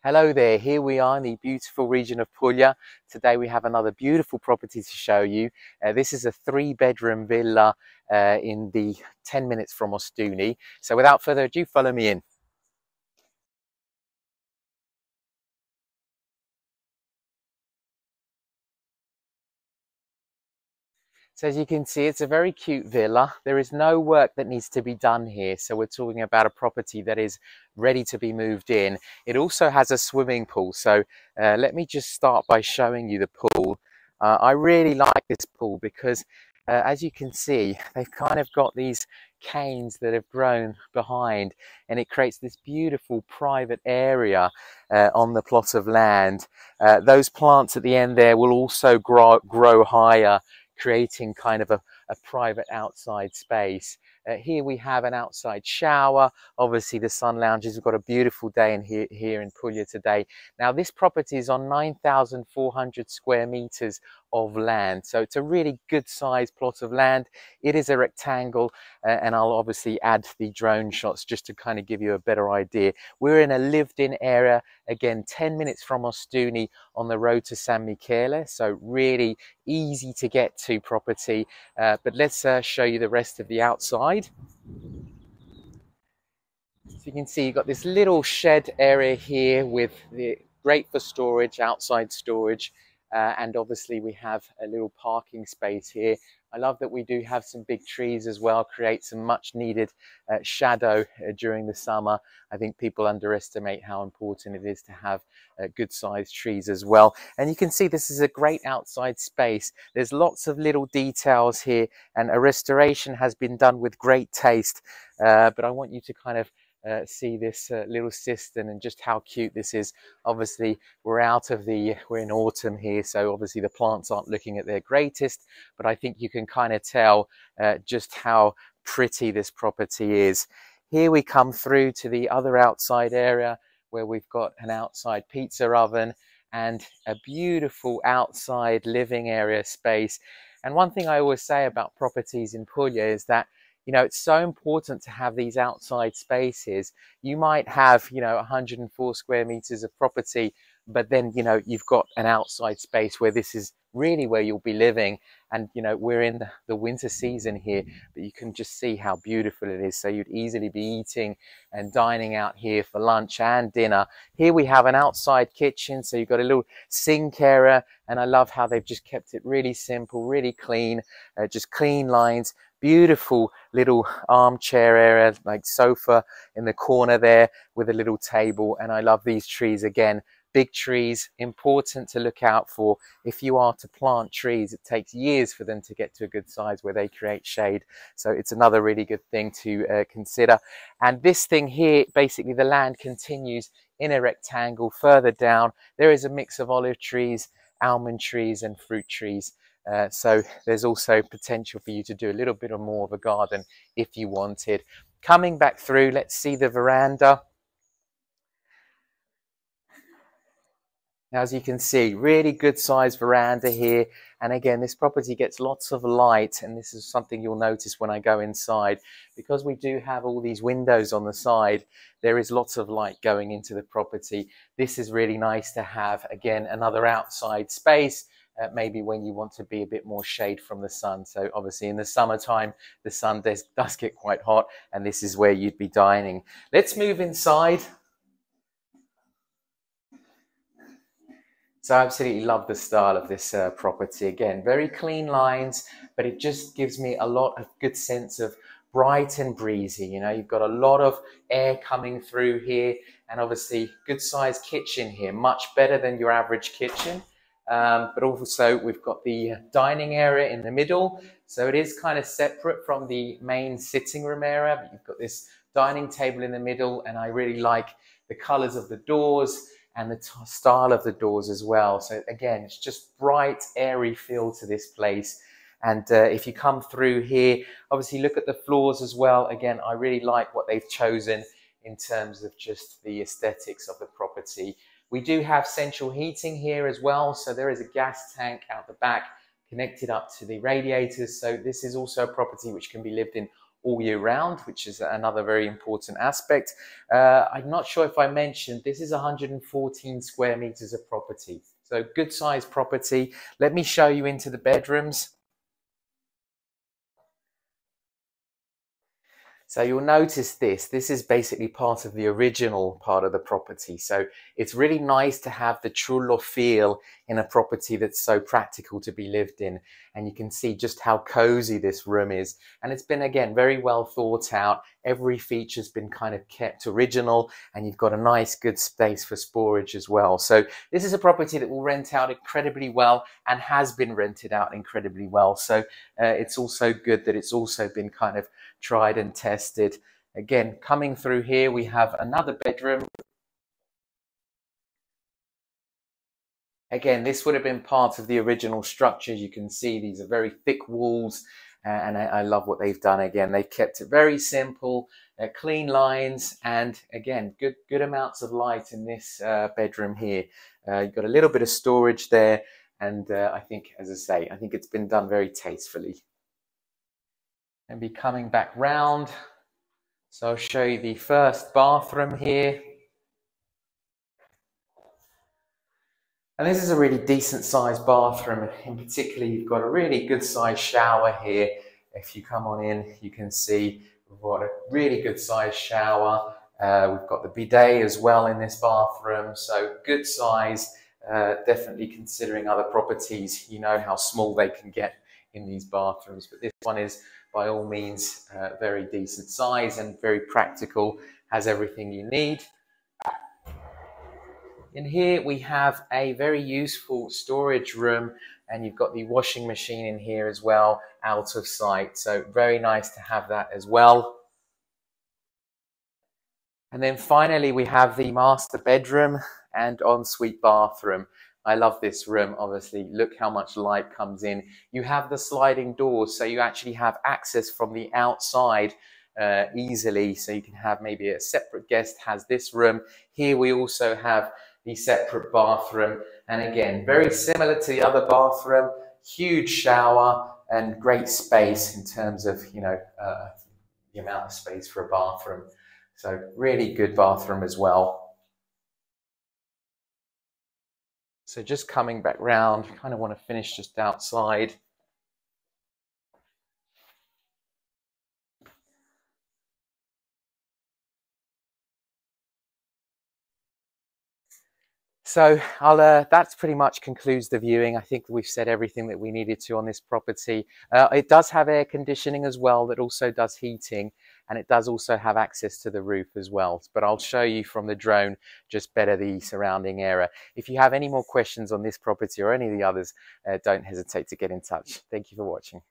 Hello there, here we are in the beautiful region of Puglia. Today we have another beautiful property to show you. This is a 3-bedroom villa in the 10 minutes from Ostuni. So without further ado, follow me in. So as you can see, it's a very cute villa. There is no work that needs to be done here. So we're talking about a property that is ready to be moved in. It also has a swimming pool. So let me just start by showing you the pool. I really like this pool because as you can see, they've kind of got these canes that have grown behind, and it creates this beautiful private area on the plot of land. Those plants at the end there will also grow higher, creating kind of a private outside space. Here we have an outside shower. Obviously the sun lounges. We've got a beautiful day here in Puglia today. Now this property is on 9,400 square meters of land. So it's a really good sized plot of land. It is a rectangle and I'll obviously add the drone shots just to kind of give you a better idea. We're in a lived in area, again 10 minutes from Ostuni on the road to San Michele. So really easy to get to property, but let's show you the rest of the outside. So you can see you've got this little shed area here with the great for storage, outside storage, and obviously we have a little parking space here. I love that we do have some big trees as well, create some much needed shadow during the summer. I think people underestimate how important it is to have good sized trees as well. And you can see this is a great outside space. There's lots of little details here, and a restoration has been done with great taste. But I want you to kind of see this little cistern and just how cute this is. Obviously we're in autumn here, so obviously the plants aren't looking at their greatest, but I think you can kind of tell just how pretty this property is. Here we come through to the other outside area where we've got an outside pizza oven and a beautiful outside living area space. And one thing I always say about properties in Puglia is that it's so important to have these outside spaces. You might have, 104 square meters of property, but then, you've got an outside space where this is really where you'll be living. And, we're in the winter season here, but you can just see how beautiful it is. So you'd easily be eating and dining out here for lunch and dinner. Here we have an outside kitchen. So you've got a little sink area, and I love how they've just kept it really simple, really clean, just clean lines. Beautiful little armchair area, like sofa in the corner there with a little table. And I love these trees again. Big trees, important to look out for. If you are to plant trees, it takes years for them to get to a good size where they create shade. So it's another really good thing to consider. And this thing here, basically the land continues in a rectangle. Further down, there is a mix of olive trees, almond trees and fruit trees. So there's also potential for you to do a little bit more of a garden if you wanted. Coming back through, let's see the veranda. Now, as you can see, really good sized veranda here. And again, this property gets lots of light, and this is something you'll notice when I go inside. Because we do have all these windows on the side, there is lots of light going into the property. This is really nice to have. Again, another outside space. Maybe when you want to be a bit more shade from the sun. So obviously in the summertime, the sun does get quite hot, and this is where you'd be dining. Let's move inside. So I absolutely love the style of this property. Again, very clean lines, but it just gives me a lot of good sense of bright and breezy. You've got a lot of air coming through here, and obviously good sized kitchen here, much better than your average kitchen. But also we've got the dining area in the middle, so it is kind of separate from the main sitting room area, but you've got this dining table in the middle, and I really like the colors of the doors and the style of the doors as well. So again, it's just bright, airy feel to this place. And if you come through here, obviously look at the floors as well. Again, I really like what they've chosen in terms of just the aesthetics of the property. We do have central heating here as well. So there is a gas tank out the back connected up to the radiators. So this is also a property which can be lived in all year round, which is another very important aspect. I'm not sure if I mentioned, this is 114 square meters of property. So good sized property. Let me show you into the bedrooms. So you'll notice this is basically part of the original part of the property. So it's really nice to have the chullo feel in a property that's so practical to be lived in. And you can see just how cozy this room is. And it's been, again, very well thought out. Every feature's been kind of kept original, and you've got a nice, good space for storage as well. So this is a property that will rent out incredibly well and has been rented out incredibly well. So it's also good that it's also been kind of tried and tested. Again, coming through here, we have another bedroom. Again, this would have been part of the original structure. You can see these are very thick walls, and I love what they've done. Again, they've kept it very simple, clean lines, and again, good amounts of light in this bedroom here. You've got a little bit of storage there, and I think, as I say, I think it's been done very tastefully. And be coming back round. So I'll show you the first bathroom here. And this is a really decent sized bathroom. In particular, you've got a really good sized shower here. If you come on in, you can see we've got a really good sized shower. We've got the bidet as well in this bathroom. So good size, definitely considering other properties, you know how small they can get in these bathrooms. But this one is by all means very decent size and very practical, has everything you need. In here we have a very useful storage room, and you've got the washing machine in here as well, out of sight. So very nice to have that as well. And then finally we have the master bedroom and ensuite bathroom. I love this room, obviously. Look how much light comes in. You have the sliding doors, so you actually have access from the outside easily. So you can have maybe a separate guest has this room. Here we also have the separate bathroom. And again, very similar to the other bathroom, huge shower and great space in terms of, you know, the amount of space for a bathroom. So really good bathroom as well. So just coming back round, kind of want to finish just outside. So that pretty much concludes the viewing. I think we've said everything that we needed to on this property. It does have air conditioning as well that also does heating, and it does also have access to the roof as well. But I'll show you from the drone just better the surrounding area. If you have any more questions on this property or any of the others, don't hesitate to get in touch. Thank you for watching.